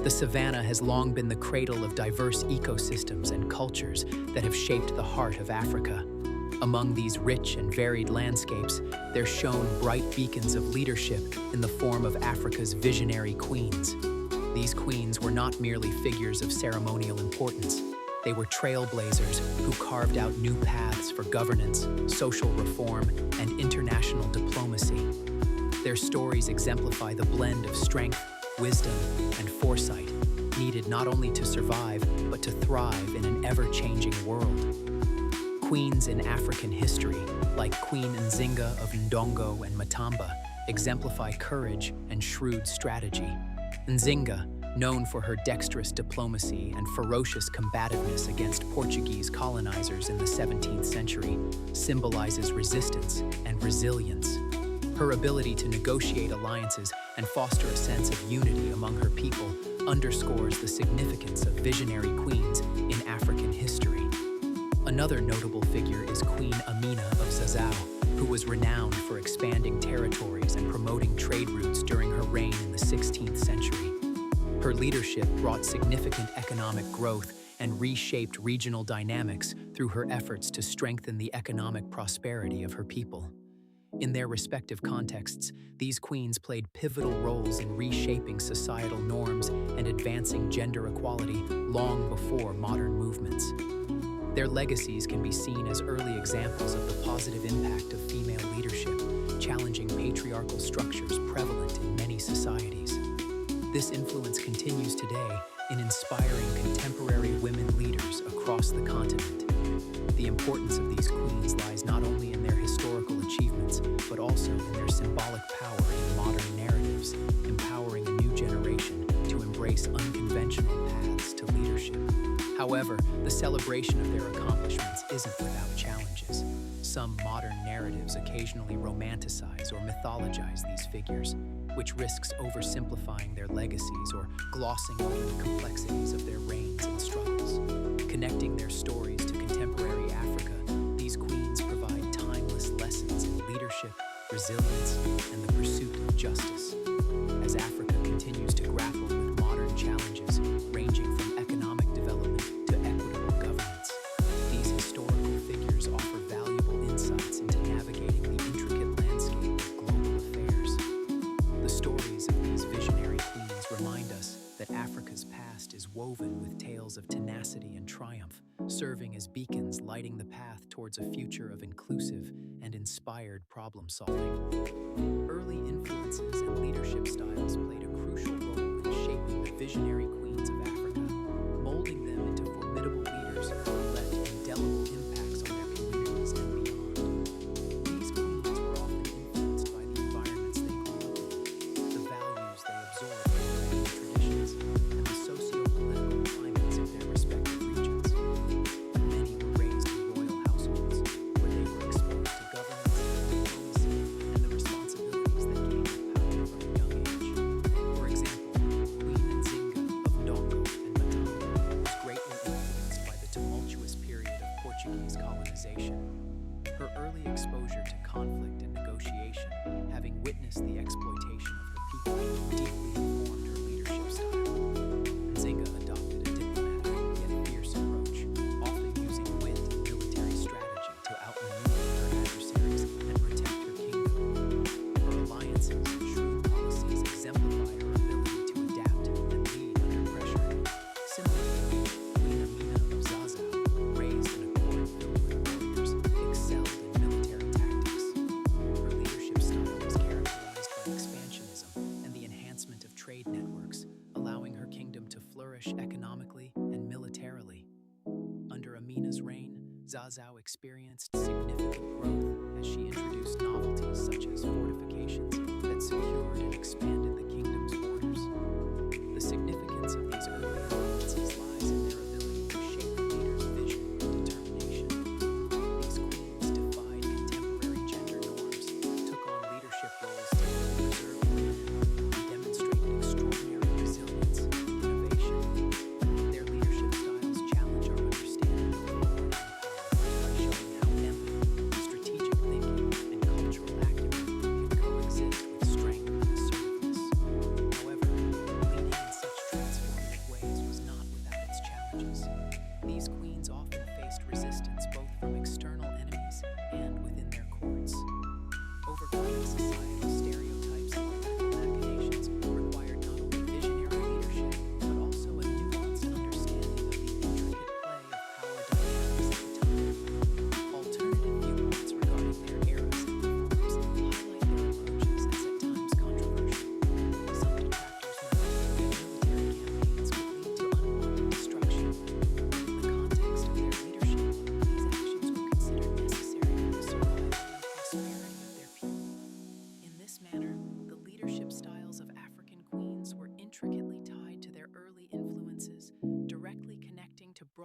The savanna has long been the cradle of diverse ecosystems and cultures that have shaped the heart of Africa. Among these rich and varied landscapes, there shone bright beacons of leadership in the form of Africa's visionary queens. These queens were not merely figures of ceremonial importance. They were trailblazers who carved out new paths for governance, social reform, and international diplomacy. Their stories exemplify the blend of strength, wisdom, and foresight needed not only to survive, but to thrive in an ever-changing world. Queens in African history, like Queen Nzinga of Ndongo and Matamba, exemplify courage and shrewd strategy. Nzinga, known for her dexterous diplomacy and ferocious combativeness against Portuguese colonizers in the 17th century, symbolizes resistance and resilience. Her ability to negotiate alliances and foster a sense of unity among her people underscores the significance of visionary queens in African history. Another notable figure is Queen Amina of Zazzau, who was renowned for expanding territories and promoting trade routes during her reign in the 16th century. Her leadership brought significant economic growth and reshaped regional dynamics through her efforts to strengthen the economic prosperity of her people. In their respective contexts, these queens played pivotal roles in reshaping societal norms and advancing gender equality long before modern movements. Their legacies can be seen as early examples of the positive impact of female leadership, challenging patriarchal structures prevalent in many societies. This influence continues today in inspiring contemporary women leaders across the continent. The importance of these queens lies not only in their historical achievements, but also in their symbolic power in modern narratives, empowering a new generation to embrace unconventional paths to leadership. However, the celebration of their accomplishments isn't without challenges. Some modern narratives occasionally romanticize or mythologize these figures, which risks oversimplifying their legacies or glossing over the complexities of their reigns and struggles. Connecting their stories to contemporary Africa, these queens provide timeless lessons in leadership, resilience, and the pursuit of justice. As Africa continues to grapple with modern challenges, ranging from economic development to equitable governance, these historical figures offer valuable insights into navigating the intricate landscape of global affairs. The stories of these visionary queens remind us that Africa's past is woven with tales of tenacity and triumph, serving as beacons lighting the path towards a future of inclusive and inspired problem-solving. Early influences and leadership styles played a crucial role in shaping the visionary queens of Africa, molding them into formidable leaders who left indelible impacts on their communities and beyond. These queens were often influenced by the environments they grew up in, the values they absorbed from their traditions, and the socio-political climates of their respective regions. Many were raised in royal households, where they were exposed to governance, diplomacy, and the responsibilities that came with power from a young age. For example, Queen Nzinga of Ndongo and Matamba was greatly influenced by the tumultuous period of Portuguese colonization. Her early exposure to conflict and negotiation, having witnessed the exploitation of her people, deeply informed her leadership style. Nzinga adopted a diplomatic yet fierce approach, often using wit and military strategy to outmaneuver her adversaries and protect her kingdom. Her alliances and shrewd policies exemplify her ability to adapt and lead under pressure. Similarly, Queen Amina of Zazzau, raised in a court filled with warriors, excelled in military tactics. Her leadership style was characterized by expansionism and the enhancement of trade networks, allowing her kingdom to flourish economically and militarily. Under Amina's reign, Zazzau experienced significant growth as she introduced novelties such as fortifications that secured and expanded the kingdom's borders. The significance of these early influences lies in their ability to shape a leader's vision and determination. These queens defied contemporary gender norms, took on leadership roles to preserve women, and demonstrated extraordinary resilience and innovation. Their leadership styles challenge our understanding of authority and power by showing how empathy, strategic thinking, and cultural acumen can coexist with strength and assertiveness. However, leading in such transformative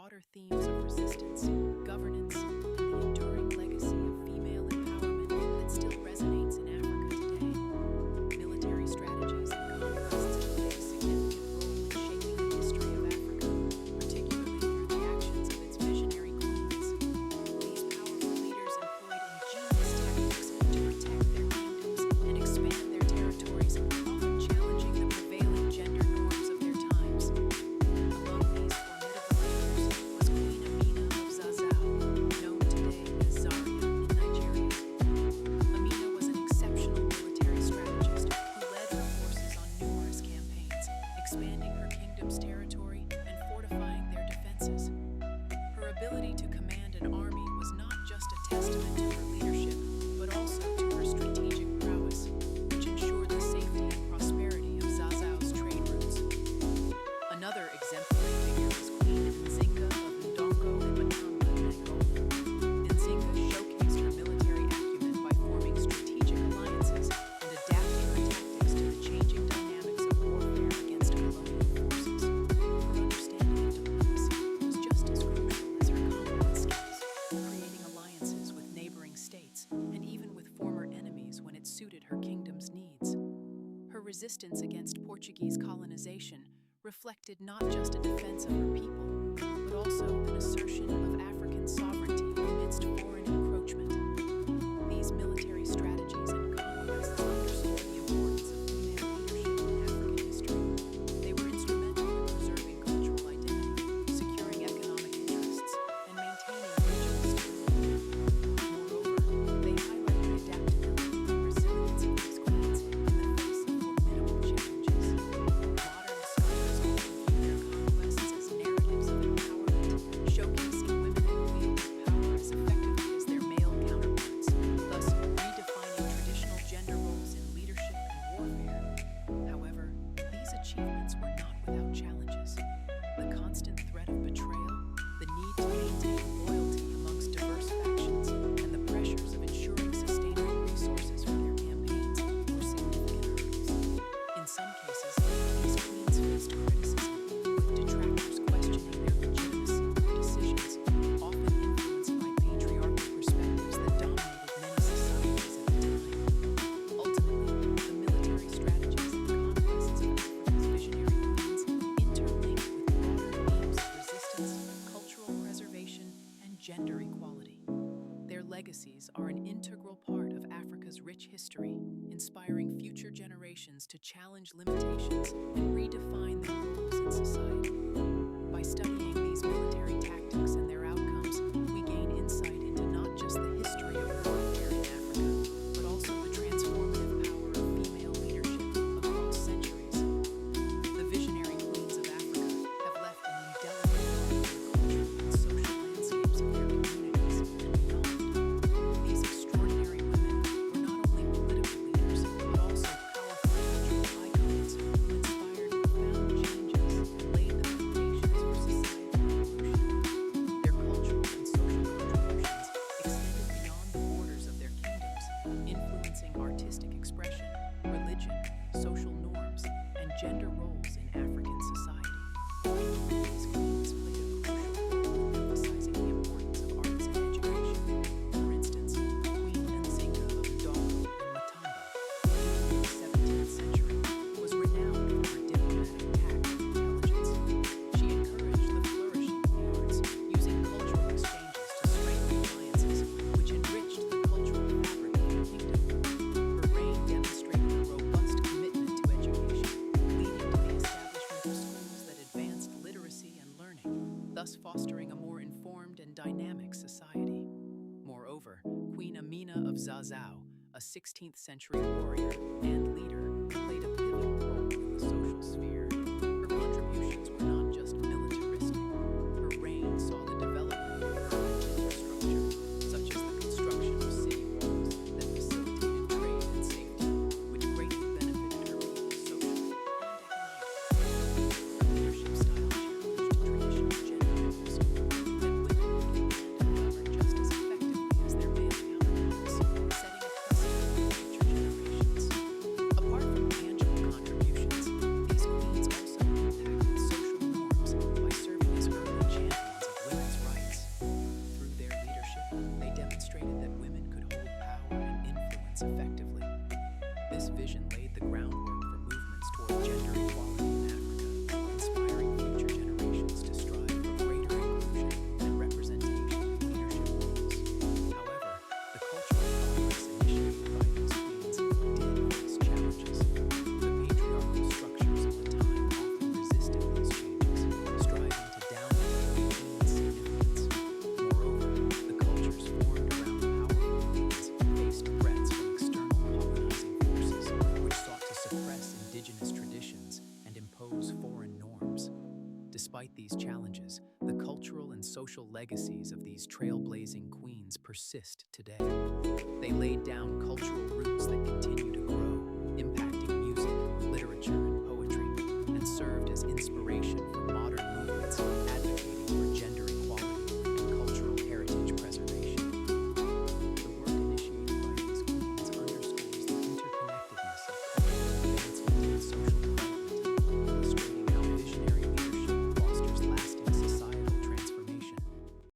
broader themes of resistance, governance, and the enduring legacy of female empowerment that still resonates in Africa today. Military strategies and conquests have played a significant role in shaping the history of Africa, particularly through the actions of its visionary queens. These powerful leaders employed ingenious tactics to protect their kingdoms and expand their territories, often challenging the prevailing gender norms of their times. Among these formidable leaders was Queen Amina of Zazzau, known today as Zaria in Nigeria. Amina was an exceptional military strategist who led her forces on numerous campaigns, expanding her kingdom's territory and fortifying their defenses. Her ability to command an army was not just a testament to her leadership, but also to her strategic prowess, which ensured the safety and prosperity of Zazzau's trade routes. Another exemplary figure was Queen Nzinga of Ndongo and Matamba in Angola. Nzinga showcased her military acumen by forming strategic alliances and adapting her tactics to the changing dynamics of warfare against colonial forces. Her understanding of diplomacy was just as crucial as her combat skills, creating alliances with neighboring states and even with former enemies when it suited her kingdom's needs. Her resistance against Portuguese colonization reflected not just a defense of her people, but also an assertion of African sovereignty amidst foreign encroachment. These military strategies and conquests underscore the importance of female leadership in African history. They were instrumental in preserving cultural identity, securing economic interests, and maintaining regional stability. Moreover, they highlight the adaptability and resilience of these queens in the face of formidable challenges. Modern scholars often view their conquests as narratives of empowerment, showcasing women who wielded power as effectively as their male counterparts, thus redefining traditional gender roles in leadership and warfare. However, these achievements were not without challenges. The constant threat of betrayal, the need to maintain loyalty amongst diverse factions, and the pressures of ensuring sustainable resources for their campaigns were significant hurdles. In some cases, these queens faced criticism, with detractors questioning their legitimacy or decisions, often influenced by patriarchal perspectives that dominated many societies at the time. Ultimately, the military strategies and conquests of Africa's visionary queens interlinked with broader themes of resistance, cultural preservation, and gender equality. Their legacies are an integral part of Africa's rich history, inspiring future generations to challenge limitations and redefine their roles in society. By studying these military tactics and their outcomes, we gain insight into not just the history of warfare in Africa, but also the transformative power of female leadership across centuries. The visionary queens of Africa have left an indelible mark on the cultural and social landscapes of their communities and beyond. These extraordinary women were not only political leaders, but also powerful cultural icons who inspired profound changes and laid the foundations for societal evolution. Their cultural and social contributions extended beyond the borders of their kingdoms, influencing artistic expression, religion, social norms, and gender roles in African society. These queens played a crucial role in emphasizing the importance of arts and education. For instance, Queen Nzinga of Ndongo and Matamba, in the 17th century, was renowned for her diplomatic tact and intelligence. She encouraged the flourishing of the arts, using cultural exchanges to strengthen alliances, which enriched the cultural fabric of the kingdom. Her reign demonstrated a robust commitment to education, leading to the establishment of schools that advanced literacy and learning, thus fostering a more informed and dynamic society. Moreover, Queen Amina of Zazzau, a 16th century warrior and leader, played a pivotal role in the social sphere. Her contributions were not just militaristic. Her reign saw the development of urban infrastructure, such as the construction of city walls that facilitated trade and safety, which greatly benefited her people socially and economically. Her leadership style challenged traditional gender roles, proving that women could command and govern just as effectively as their male counterparts, setting a precedent for future generations. Despite these challenges, the cultural and social legacies of these trailblazing queens persist today. They laid down cultural roots that continue to grow, impacting music, literature, and poetry, and served as inspiration for modern